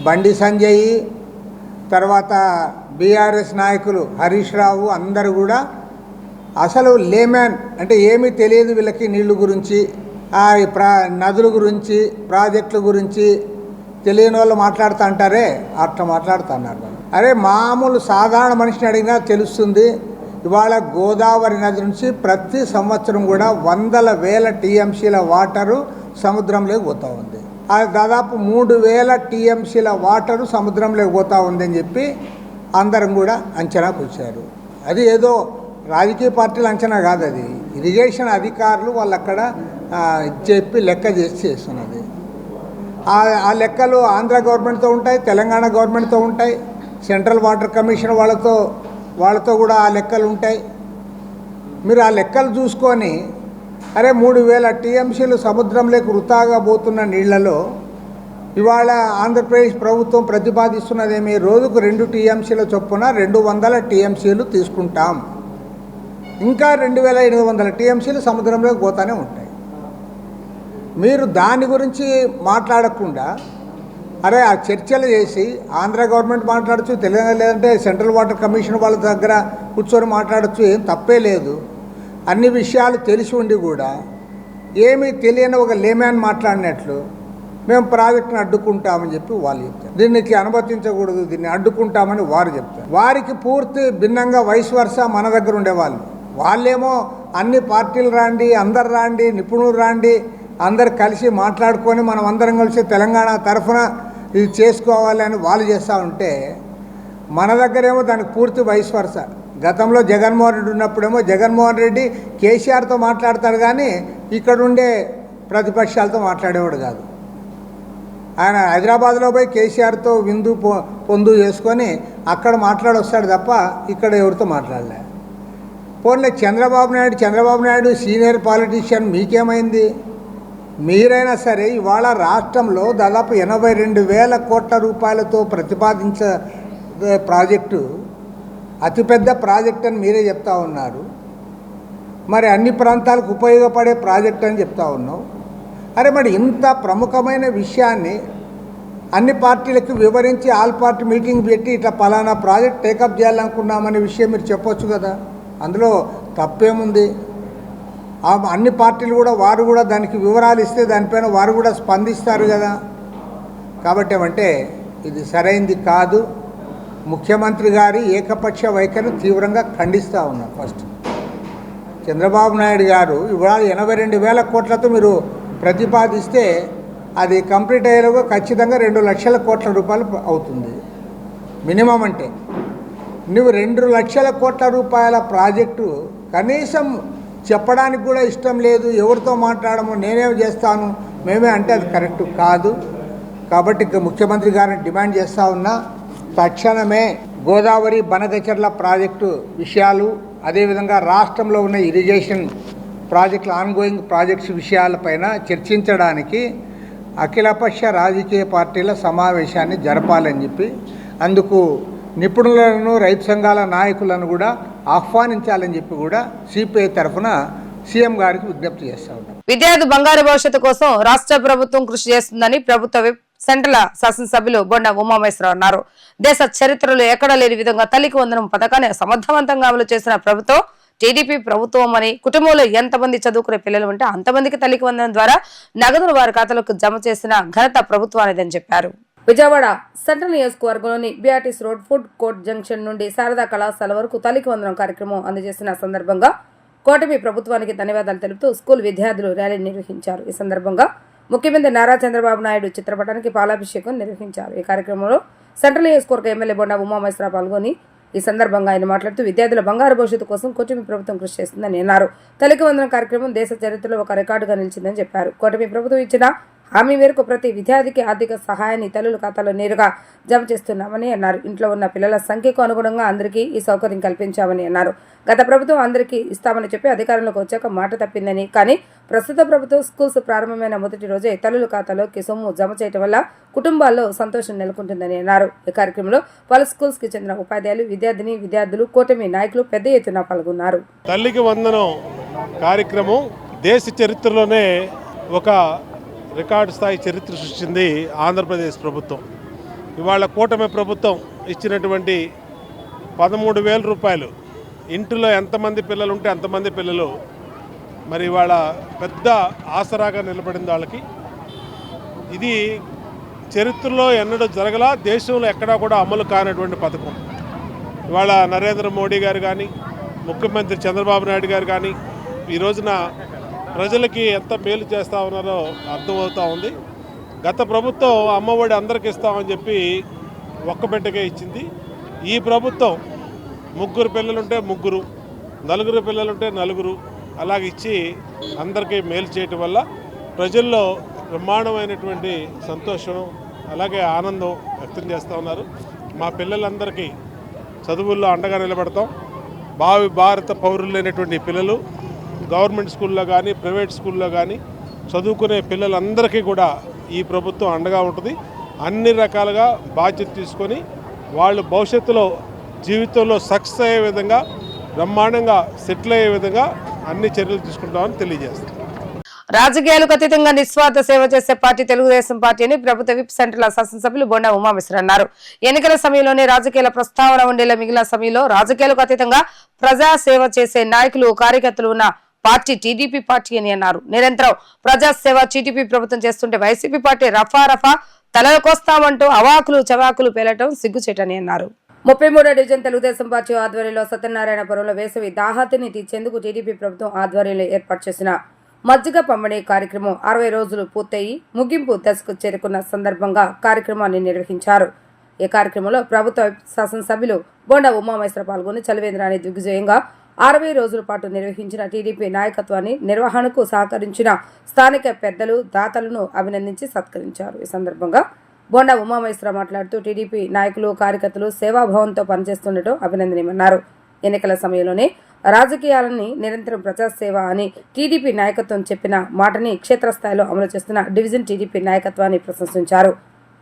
బండి సంజయ్, తర్వాత బీఆర్ఎస్ నాయకులు హరీష్ రావు అందరూ కూడా అసలు లేమ్యాన్ అంటే ఏమీ తెలియదు వీళ్ళకి. నీళ్లు గురించి, నదుల గురించి, ప్రాజెక్టుల గురించి తెలియని వాళ్ళు మాట్లాడుతూ అంటారే, అట్లా మాట్లాడుతున్నారు. అరే మామూలు సాధారణ మనిషిని అడిగినా తెలుస్తుంది. ఇవాళ గోదావరి నది నుంచి ప్రతి సంవత్సరం కూడా వందల వేల టీఎంసీల వాటరు సముద్రంలోకి పోతూ ఉంది. అది దాదాపు 3000 టీఎంసీల వాటరు సముద్రంలోకి పోతూ ఉందని చెప్పి అందరం కూడా అంచనాకు వచ్చారు. అది ఏదో రాజకీయ పార్టీల అంచనా కాదు, అది ఇరిగేషన్ అధికారులు వాళ్ళు అక్కడ చెప్పి లెక్క చేసి చేస్తున్నది. ఆ లెక్కలు ఆంధ్ర గవర్నమెంట్తో ఉంటాయి, తెలంగాణ గవర్నమెంట్తో ఉంటాయి, సెంట్రల్ వాటర్ కమిషన్ వాళ్ళతో కూడా ఆ లెక్కలు ఉంటాయి. మీరు ఆ లెక్కలు చూసుకొని అరే 3000 టీఎంసీలు సముద్రంలోకి వృథాగా పోతున్న నీళ్లలో ఇవాళ ఆంధ్రప్రదేశ్ ప్రభుత్వం ప్రతిపాదిస్తున్నదేమి, రోజుకు 2 టీఎంసీల చొప్పున 200 టీఎంసీలు తీసుకుంటాం, ఇంకా 2800 టీఎంసీలు సముద్రంలోకి పోతానే ఉంటాయి. మీరు దాని గురించి మాట్లాడకుండా అరే ఆ చర్చలు చేసి ఆంధ్ర గవర్నమెంట్ మాట్లాడచ్చు, తెలంగాణ లేదంటే సెంట్రల్ వాటర్ కమిషన్ వాళ్ళ దగ్గర కూర్చొని మాట్లాడచ్చు, ఏం తప్పే లేదు. అన్ని విషయాలు తెలిసి ఉండి కూడా ఏమీ తెలియని ఒక లేమ్యాన్ మాట్లాడినట్లు మేము ప్రాజెక్టును అడ్డుకుంటామని చెప్పి వాళ్ళు చెప్తారు. దీనికి అనుమతించకూడదు, దీన్ని అడ్డుకుంటామని వారు చెప్తారు. వారికి పూర్తి భిన్నంగా వయసు వరుస మన దగ్గర ఉండేవాళ్ళు. వాళ్ళేమో అన్ని పార్టీలు రాండి, అందరు రాండి, నిపుణులు రాండి, అందరు కలిసి మాట్లాడుకొని మనం అందరం కలిసి తెలంగాణ తరఫున ఇది చేసుకోవాలి అని వాళ్ళు చేస్తూ ఉంటే మన దగ్గరేమో దానికి పూర్తి వయసు వరుస. గతంలో జగన్మోహన్ రెడ్డి ఉన్నప్పుడేమో జగన్మోహన్ రెడ్డి కేసీఆర్తో మాట్లాడతాడు కానీ ఇక్కడుండే ప్రతిపక్షాలతో మాట్లాడేవాడు కాదు. ఆయన హైదరాబాద్లో పోయి కేసీఆర్తో విందు పొందు చేసుకొని అక్కడ మాట్లాడొస్తాడు తప్ప ఇక్కడ ఎవరితో మాట్లాడలే. పోన్లే చంద్రబాబు నాయుడు సీనియర్ పాలిటీషియన్, మీకేమైంది? మీరైనా సరే ఇవాళ రాష్ట్రంలో దాదాపు 82,000 కోట్ల రూపాయలతో ప్రతిపాదించే ప్రాజెక్టు అతిపెద్ద ప్రాజెక్ట్ అని మీరే చెప్తా ఉన్నారు. మరి అన్ని ప్రాంతాలకు ఉపయోగపడే ప్రాజెక్ట్ అని చెప్తా ఉన్నావు. అరే మరి ఇంత ప్రముఖమైన విషయాన్ని అన్ని పార్టీలకు వివరించి ఆల్ పార్టీ మీటింగ్ పెట్టి ఇట్లా పలానా ప్రాజెక్ట్ టేకప్ చేయాలనుకున్నామనే విషయం మీరు చెప్పొచ్చు కదా, అందులో తప్పేముంది? అన్ని పార్టీలు కూడా వారు కూడా దానికి వివరాలు ఇస్తే దానిపైన వారు కూడా స్పందిస్తారు కదా. కాబట్టి ఏమంటే ఇది సరైంది కాదు. ముఖ్యమంత్రి గారి ఏకపక్ష వైఖరిని తీవ్రంగా ఖండిస్తూ ఉన్నారు. ఫస్ట్ చంద్రబాబు నాయుడు గారు ఇవాళ 82,000 కోట్లతో మీరు ప్రతిపాదిస్తే అది కంప్లీట్ అయ్యేలోగా ఖచ్చితంగా 2 లక్షల కోట్ల రూపాయలు అవుతుంది మినిమం. అంటే నువ్వు 2 లక్షల కోట్ల రూపాయల ప్రాజెక్టు కనీసం చెప్పడానికి కూడా ఇష్టం లేదు, ఎవరితో మాట్లాడము, నేనేం చేస్తాను మేమే అంటే అది కరెక్ట్ కాదు. కాబట్టి ముఖ్యమంత్రి గారిని డిమాండ్ చేస్తూ ఉన్నా తక్షణమే గోదావరి బనకచెర్ల ప్రాజెక్టు విషయాలు, అదేవిధంగా రాష్ట్రంలో ఉన్న ఇరిగేషన్ ప్రాజెక్టుల ఆన్గోయింగ్ ప్రాజెక్ట్స్ విషయాలపైన చర్చించడానికి అఖిలపక్ష రాజకీయ పార్టీల సమావేశాన్ని జరపాలని చెప్పి అందుకు నిపుణులను, రైతు సంఘాల నాయకులను కూడా ఆహ్వానించాలని చెప్పి కూడా సిపిఐ తరఫున సీఎం గారికి విజ్ఞప్తి చేస్తా ఉన్నాం. విద్యార్థి బంగారు భవిష్యత్తు కోసం రాష్ట్ర ప్రభుత్వం కృషి చేస్తుందని ప్రభుత్వ విప్ సెంట్రల్ శాసనసభ్యులు బొండ ఉమామేశ్వరరావు అన్నారు. దేశ చరిత్రలో ఎక్కడా లేని విధంగా తల్లికి వందనం పథకాన్ని సమర్థవంతంగా అమలు చేసిన ప్రభుత్వం టీడీపీ ప్రభుత్వం అని, కుటుంబంలో ఎంతమంది చదువుకునే పిల్లలు ఉంటే అంతమందికి తల్లికి వందనం ద్వారా నగదును వారి ఖాతాలకు జమ చేసిన ఘనత ప్రభుత్వానిదని చెప్పారు. విజయవాడ సెంట్రల్ నియోజకవర్గంలోని BRTC road, food court junction నుండి శారదా కళాశాల వరకు తల్లికి వందనం కార్యక్రమం అందజేసిన సందర్భంగా కూటమి ప్రభుత్వానికి ధన్యవాదాలు తెలుపుతూ స్కూల్ విద్యార్థులు ర్యాలీ నిర్వహించారు. ఈ సందర్భంగా ముఖ్యమంత్రి నారా చంద్రబాబు నాయుడు చిత్రపటానికి పాలాభిషేకం నిర్వహించారు. ఈ కార్యక్రమంలో సెంట్రల్ నియోజకవర్గ ఎమ్మెల్యే బొండ ఉమామేశ్వరరావు పాల్గొని ఈ సందర్భంగా ఆయన మాట్లాడుతూ విద్యార్థుల బంగారు భవిష్యత్తు కోసం కూటమి ప్రభుత్వం కృషి చేస్తుందని అన్నారు. తల్లికి వందనం కార్యక్రమం దేశ చరిత్రలో ఒక రికార్డుగా నిలిచిందని చెప్పారు. కూటమి ప్రభుత్వం ఇచ్చిన హామీ మేరకు ప్రతి విద్యార్థికి ఆర్థిక సహాయాన్ని తల్లుల ఖాతాలో నేరుగా జమ చేస్తున్నామని అన్నారు. ఇంట్లో ఉన్న పిల్లల సంఖ్యకు అనుగుణంగా అందరికీ ఈ సౌకర్యం కల్పించామని అన్నారు. గత ప్రభుత్వం అందరికీ ఇస్తామని చెప్పి అధికారంలోకి వచ్చాక మాట తప్పిందని, కానీ ప్రస్తుత ప్రభుత్వం స్కూల్స్ ప్రారంభమైన మొదటి రోజే తల్లుల ఖాతాలోకి సొమ్ము జమ చేయడం వల్ల కుటుంబాల్లో సంతోషం నెలకొంటుందని అన్నారు. ఈ కార్యక్రమంలో పలు స్కూల్స్ కి చెందిన ఉపాధ్యాయులు, విద్యార్థులు, కూటమి నాయకులు పెద్ద ఎత్తున పాల్గొన్నారు. తల్లికి వందనం కార్యక్రమం దేశ చరిత్రలోనే ఒక రికార్డు స్థాయి చరిత్ర సృష్టించింది ఆంధ్రప్రదేశ్ ప్రభుత్వం. ఇవాళ కూటమి ప్రభుత్వం ఇచ్చినటువంటి 13,000 రూపాయలు, ఇంటిలో ఎంతమంది పిల్లలు ఉంటే అంతమంది పిల్లలు మరి ఇవాళ పెద్ద ఆసరాగా నిలబడింది వాళ్ళకి. ఇది చరిత్రలో ఎన్నడూ జరగలా, దేశంలో ఎక్కడా కూడా అమలు కానటువంటి పథకం. ఇవాళ నరేంద్ర మోడీ గారు కానీ, ముఖ్యమంత్రి చంద్రబాబు నాయుడు గారు కానీ ఈ రోజున ప్రజలకి ఎంత మేలు చేస్తూ ఉన్నారో అర్థమవుతూ ఉంది. గత ప్రభుత్వం అమ్మఒడి అందరికి ఇస్తామని చెప్పి ఒక్క బిడ్డకే ఇచ్చింది. ఈ ప్రభుత్వం 3 పిల్లలుంటే 3, 4 పిల్లలుంటే 4 అలాగే ఇచ్చి అందరికీ మేలు చేయటం వల్ల ప్రజల్లో బ్రహ్మాండమైనటువంటి సంతోషం అలాగే ఆనందం వ్యక్తం చేస్తూ ఉన్నారు. మా పిల్లలందరికీ చదువుల్లో అండగా నిలబడతాం. భావి భారత పౌరులైనటువంటి పిల్లలు గవర్నమెంట్ స్కూల్లో కానీ ప్రైవేట్ స్కూల్లో కానీ చదువుకునే పిల్లలందరికీ కూడా ఈ ప్రభుత్వం అండగా ఉంటుంది. అన్ని రకాలుగా బాధ్యత తీసుకొని వాళ్ళు భవిష్యత్తులో జీవితంలో సక్సెస్ అయ్యే విధంగా, బ్రహ్మాండంగా సెటిల్ అయ్యే విధంగా అన్ని చర్యలు తీసుకుంటామని తెలియజేస్తాం. రాజకీయాలకు అతీతంగా నిస్వార్థ సేవ చేసే పార్టీ తెలుగుదేశం పార్టీ అని ప్రభుత్వ విప్ సెంట్రల్ శాసనసభ్యులు బొండా ఉమామేశ్వర్ అన్నారు. ఎన్నికల సమయంలోనే రాజకీయాల ప్రస్తావన ఉండేలా మిగిలిన సమయంలో రాజకీయాలకు అతీతంగా ప్రజా సేవ చేసే నాయకులు, కార్యకర్తలు ఉన్న పార్టీ టీడీపీ పార్టీ అని అన్నారు. నిరంతరం ప్రజా సేవ టీడీపీ ప్రభుత్వం చేస్తుంటే వైసీపీ పార్టీ రఫా తలకొస్తామంటూ అవాకులు చవాకులు పేలటం సిగ్గుచేటని అన్నారు. 33వ డివిజన్ తెలుగుదేశం పార్టీ ఆధ్వర్యంలో సత్యనారాయణపురంలో వేసవి దాహాతిని తీర్చేందుకు టీడీపీ ప్రభుత్వం ఆధ్వర్యంలో ఏర్పాటు చేసిన మజ్జిగ పంపిణీ కార్యక్రమం 60 రోజులు పూర్తయి ముగింపు దశకు చేరుకున్న సందర్భంగా కార్యక్రమాన్ని నిర్వహించారు. ఈ కార్యక్రమంలో ప్రభుత్వ శాసనసభ్యులు బొండా ఉమామేశ్వర పాల్గొని చలివేంద్రాన్ని దిగ్విజయంగా 60 రోజుల పాటు నిర్వహించిన టీడీపీ నాయకత్వాన్ని, నిర్వహణకు సహకరించిన స్థానిక పెద్దలు, దాతలను అభినందించి సత్కరించారు. ఈ సందర్భంగా బొండా ఉమామేశ్వర మాట్లాడుతూ టీడీపీ నాయకులు, కార్యకర్తలు సేవాభావంతో పనిచేస్తుండటం అభినందనీయమన్నారు. ఎన్నికల సమయంలోనే రాజకీయాలని నిరంతరం ప్రజాసేవ అని టీడీపీ నాయకత్వం చెప్పిన మాటని క్షేత్రస్థాయిలో అమలు చేస్తున్న డివిజన్ టీడీపీ నాయకత్వాన్ని ప్రశంసించారు.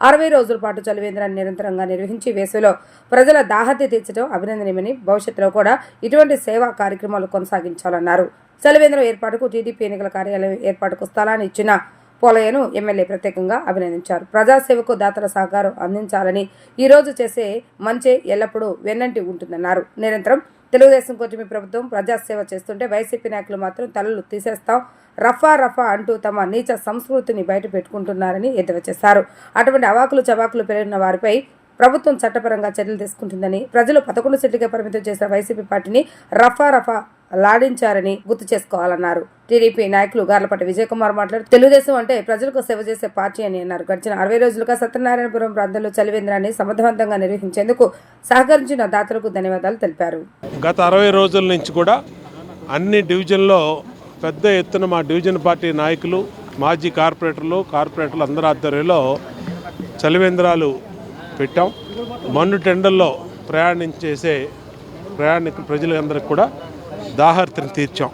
60 రోజుల పాటు చలివేంద్రాన్ని నిరంతరంగా నిర్వహించి వేసవిలో ప్రజల దాహతి తీర్చడం అభినందనీయమని, భవిష్యత్తులో కూడా ఇటువంటి సేవా కార్యక్రమాలు కొనసాగించాలన్నారు. చలివేంద్రం ఏర్పాటుకు టీడీపీ ఎన్నికల కార్యాలయం ఏర్పాటుకు స్థలాన్ని ఇచ్చిన పోలయ్యను ఎమ్మెల్యే ప్రత్యేకంగా అభినందించారు. ప్రజాసేవకు దాతల సహకారం అందించాలని, ఈ రోజు చేసే మంచే ఎల్లప్పుడూ వెన్నంటి ఉంటుందన్నారు. నిరంతరం తెలుగుదేశం కూటమి ప్రభుత్వం ప్రజాసేవ చేస్తుంటే వైసీపీ నాయకులు మాత్రం తలలు తీసేస్తాం, రఫా అంటూ తమ నీచ సంస్కృతిని బయట పెట్టుకుంటున్నారని ఎద్దేవా చేశారు. అటువంటి అవాకులు చవాకులు పెరిగిన వారిపై ప్రభుత్వం చట్టపరంగా చర్యలు తీసుకుంటుందని, ప్రజలు 11 సీట్లకే పరిమితం చేసిన వైసీపీ పార్టీని రఫా లాడించారని గుర్తు చేసుకోవాలన్నారు. టీడీపీ నాయకులు గార్లపాటి విజయకుమార్ మాట్లాడుతూ తెలుగుదేశం అంటే ప్రజలకు సేవ చేసే పార్టీ అని అన్నారు. గడిచిన 60 రోజులుగా సత్యనారాయణపురం ప్రాంతంలో చలివేంద్రాన్ని సమర్థవంతంగా నిర్వహించేందుకు సహకరించిన దాతలకు ధన్యవాదాలు తెలిపారు. గత 60 రోజుల నుంచి కూడా అన్ని డివిజన్లో పెద్ద ఎత్తున మా డివిజన్ పార్టీ నాయకులు, మాజీ కార్పొరేటర్లు అందరి ఆధ్వర్యంలో చలివేంద్రాలు పెట్టాం. మన్ను టెండర్లో ప్రయాణికుల ప్రజలందరికీ కూడా దాహార్తిని తీర్చాం.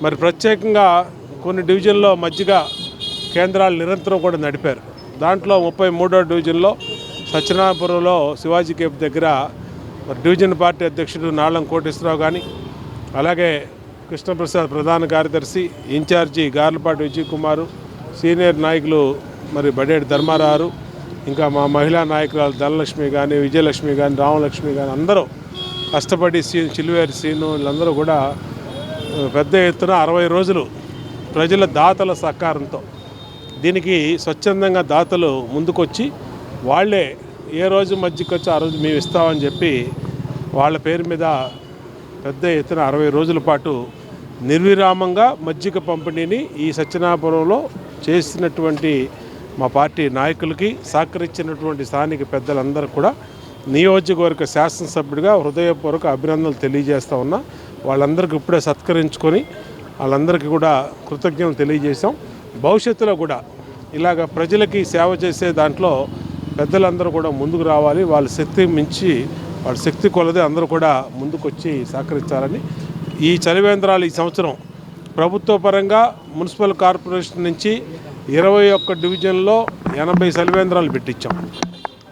మరి ప్రత్యేకంగా కొన్ని డివిజన్లో మజ్జిగ కేంద్రాలు నిరంతరం కూడా నడిపారు. దాంట్లో 33వ డివిజన్లో సత్యనారాయణపురంలో శివాజీ కేఫ్ దగ్గర డివిజన్ పార్టీ అధ్యక్షుడు నాళం కోటేశ్వరరావు కానీ, అలాగే కృష్ణప్రసాద్ ప్రధాన కార్యదర్శి, ఇన్ఛార్జి గార్లపాటి విజయ్ కుమారు, సీనియర్ నాయకులు మరి బడేటి ధర్మారావు, ఇంకా మా మహిళా నాయకురాలు ధనలక్ష్మి కానీ, విజయలక్ష్మి కానీ, రామలక్ష్మి కానీ అందరూ కష్టపడి చిలువేరి సీను వీళ్ళందరూ కూడా పెద్ద ఎత్తున 60 రోజులు ప్రజల దాతల సహకారంతో దీనికి స్వచ్ఛందంగా దాతలు ముందుకొచ్చి వాళ్ళే ఏ రోజు మజ్జిగొచ్చి ఆ రోజు మేము ఇస్తామని చెప్పి వాళ్ళ పేరు మీద పెద్ద ఎత్తున 60 రోజుల పాటు నిర్విరామంగా మజ్జిగ పంపిణీని ఈ సత్యనారాయణపురంలో చేసినటువంటి మా పార్టీ నాయకులకి, సహకరించినటువంటి స్థానిక పెద్దలందరూ కూడా నియోజకవర్గ శాసనసభ్యుడిగా హృదయపూర్వక అభినందనలు తెలియజేస్తూ ఉన్నా. వాళ్ళందరికీ ఇప్పుడే సత్కరించుకొని వాళ్ళందరికీ కూడా కృతజ్ఞతలు తెలియజేశాం. భవిష్యత్తులో కూడా ఇలాగ ప్రజలకి సేవ చేసే దాంట్లో పెద్దలందరూ కూడా ముందుకు రావాలి. వాళ్ళ శక్తి మించి వాళ్ళ శక్తి కొలది అందరూ కూడా ముందుకొచ్చి సహకరించాలని ఈ చలివేంద్రాలు ఈ సంవత్సరం ప్రభుత్వ పరంగా మున్సిపల్ కార్పొరేషన్ నుంచి 21 డివిజన్లో 80 చలివేంద్రాలు పెట్టించాం.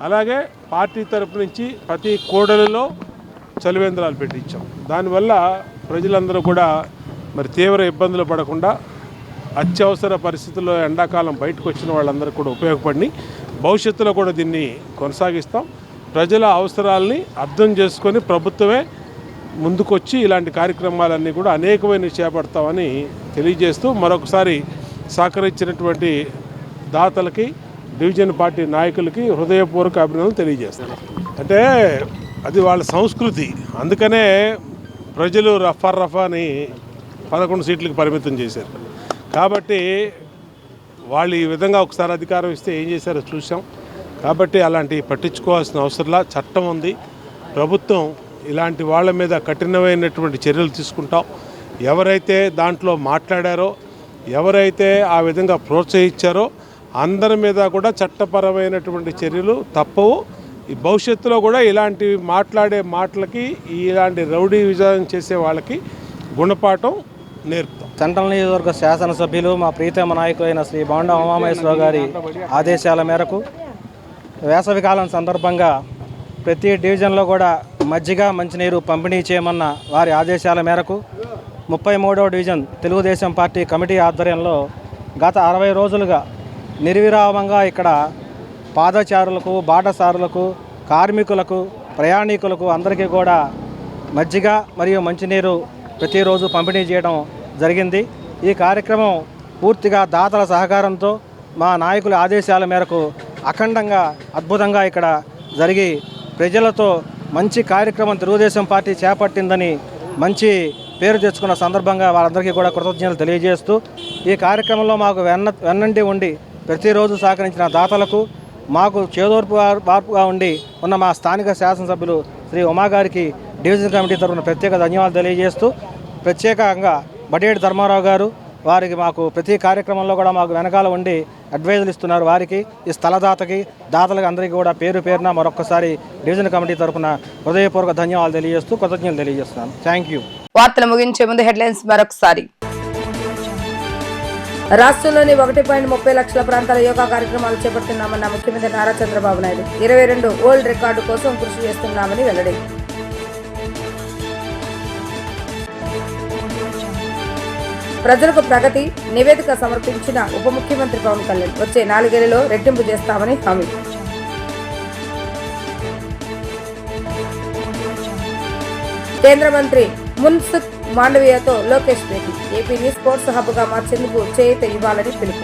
అలాగే పార్టీ తరపు నుంచి ప్రతి కోడలిలో చలివేంద్రాలు పెట్టించాం. దానివల్ల ప్రజలందరూ కూడా మరి తీవ్ర ఇబ్బందులు పడకుండా అత్యవసర పరిస్థితుల్లో ఎండాకాలం బయటకు వచ్చిన వాళ్ళందరూ కూడా ఉపయోగపడి భవిష్యత్తులో కూడా దీన్ని కొనసాగిస్తాం. ప్రజల అవసరాలని అర్థం చేసుకొని ప్రభుత్వమే ముందుకొచ్చి ఇలాంటి కార్యక్రమాలన్నీ కూడా అనేకమైన చేపడతామని తెలియజేస్తూ మరొకసారి సహకరించినటువంటి దాతలకి డివిజన్ పార్టీ నాయకులకి హృదయపూర్వక అభినందనలు తెలియజేస్తాం. అంటే అది వాళ్ళ సంస్కృతి, అందుకనే ప్రజలు రఫా అని 11 సీట్లకు పరిమితం చేశారు. కాబట్టి వాళ్ళు ఈ విధంగా ఒకసారి అధికారం ఇస్తే ఏం చేశారో చూసాం. కాబట్టి అలాంటివి పట్టించుకోవాల్సిన అవసరంలా చట్టం ఉంది. ప్రభుత్వం ఇలాంటి వాళ్ళ మీద కఠినమైనటువంటి చర్యలు తీసుకుంటాం. ఎవరైతే దాంట్లో మాట్లాడారో, ఎవరైతే ఆ విధంగా ప్రోత్సహించారో అందరి మీద కూడా చట్టపరమైనటువంటి చర్యలు తప్పవు. ఈ భవిష్యత్తులో కూడా ఇలాంటి మాట్లాడే మాటలకి, ఇలాంటి రౌడీ విజయం చేసే వాళ్ళకి గుణపాఠం నేర్పుతాం. సెంట్రల్ నియోజకవర్గ శాసనసభ్యులు మా ప్రీతమ నాయకులైన శ్రీ బోండా ఉమామహేశ్వరరావు గారి ఆదేశాల మేరకు వేసవికాలం సందర్భంగా ప్రతి డివిజన్లో కూడా మజ్జిగ మంచినీరు పంపిణీ చేయమన్న వారి ఆదేశాల మేరకు 33వ డివిజన్ తెలుగుదేశం పార్టీ కమిటీ ఆధ్వర్యంలో గత 60 రోజులుగా నిర్విరామంగా ఇక్కడ పాదచారులకు, బాటసారులకు, కార్మికులకు, ప్రయాణికులకు అందరికీ కూడా మజ్జిగ మరియు మంచినీరు ప్రతిరోజు పంపిణీ చేయడం జరిగింది. ఈ కార్యక్రమం పూర్తిగా దాతల సహకారంతో మా నాయకుల ఆదేశాల మేరకు అఖండంగా అద్భుతంగా ఇక్కడ జరిగి ప్రజలతో మంచి కార్యక్రమం తెలుగుదేశం పార్టీ చేపట్టిందని మంచి పేరు తెచ్చుకున్న సందర్భంగా వాళ్ళందరికీ కూడా కృతజ్ఞతలు తెలియజేస్తూ ఈ కార్యక్రమంలో మాకు వెన్నంటి ఉండి ప్రతిరోజు సహకరించిన దాతలకు, మాకు చేదోర్పుగా ఉండి ఉన్న మా స్థానిక శాసనసభ్యులు శ్రీ ఉమా గారికి డివిజన్ కమిటీ తరఫున ప్రత్యేక ధన్యవాదాలు తెలియజేస్తూ, ప్రత్యేకంగా బడేటి ధర్మారావు గారు వారికి మాకు ప్రతి కార్యక్రమంలో కూడా మాకు వెనకాల ఉండి అడ్వైజులు ఇస్తున్నారు. వారికి, ఈ స్థలదాతకి, దాతలకు అందరికీ కూడా పేరు పేరున మరొకసారి డివిజన్ కమిటీ తరఫున హృదయపూర్వక ధన్యవాదాలు తెలియజేస్తూ కృతజ్ఞతలు తెలియజేస్తున్నాను. Thank you. వార్తలు ముగించే ముందు హెడ్లైన్స్ మరొకసారి. రాష్ట్రంలోని 1.30 లక్షల ప్రాంతాల యోగా కార్యక్రమాలు చేపడుతున్నామన్న ముఖ్యమంత్రి నారా చంద్రబాబు నాయుడు. 22 వరల్డ్ రికార్డు కోసం కృషి చేస్తున్నామని వెల్లడి. ప్రజలకు ప్రగతి నివేదిక సమర్పించిన ఉప ముఖ్యమంత్రి పవన్ కళ్యాణ్. వచ్చే 4 ఏళ్లలో రెట్టింపు చేస్తామని హామీ. కేంద్ర మంత్రి మున్సుఖ్ మాండవీయతో లోకేష్ భేటీ. ఏపీని స్పోర్ట్స్ హబ్ గా మార్చేందుకు చేయూత ఇవ్వాలని పిలుపు.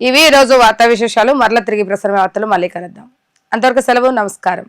ఇవి ఈ రోజు వార్తా విశేషాలు. మరలా తిరిగి ప్రసారం వార్తలు మళ్ళీ కలుద్దాం. అంతవరకు సెలవు. నమస్కారం.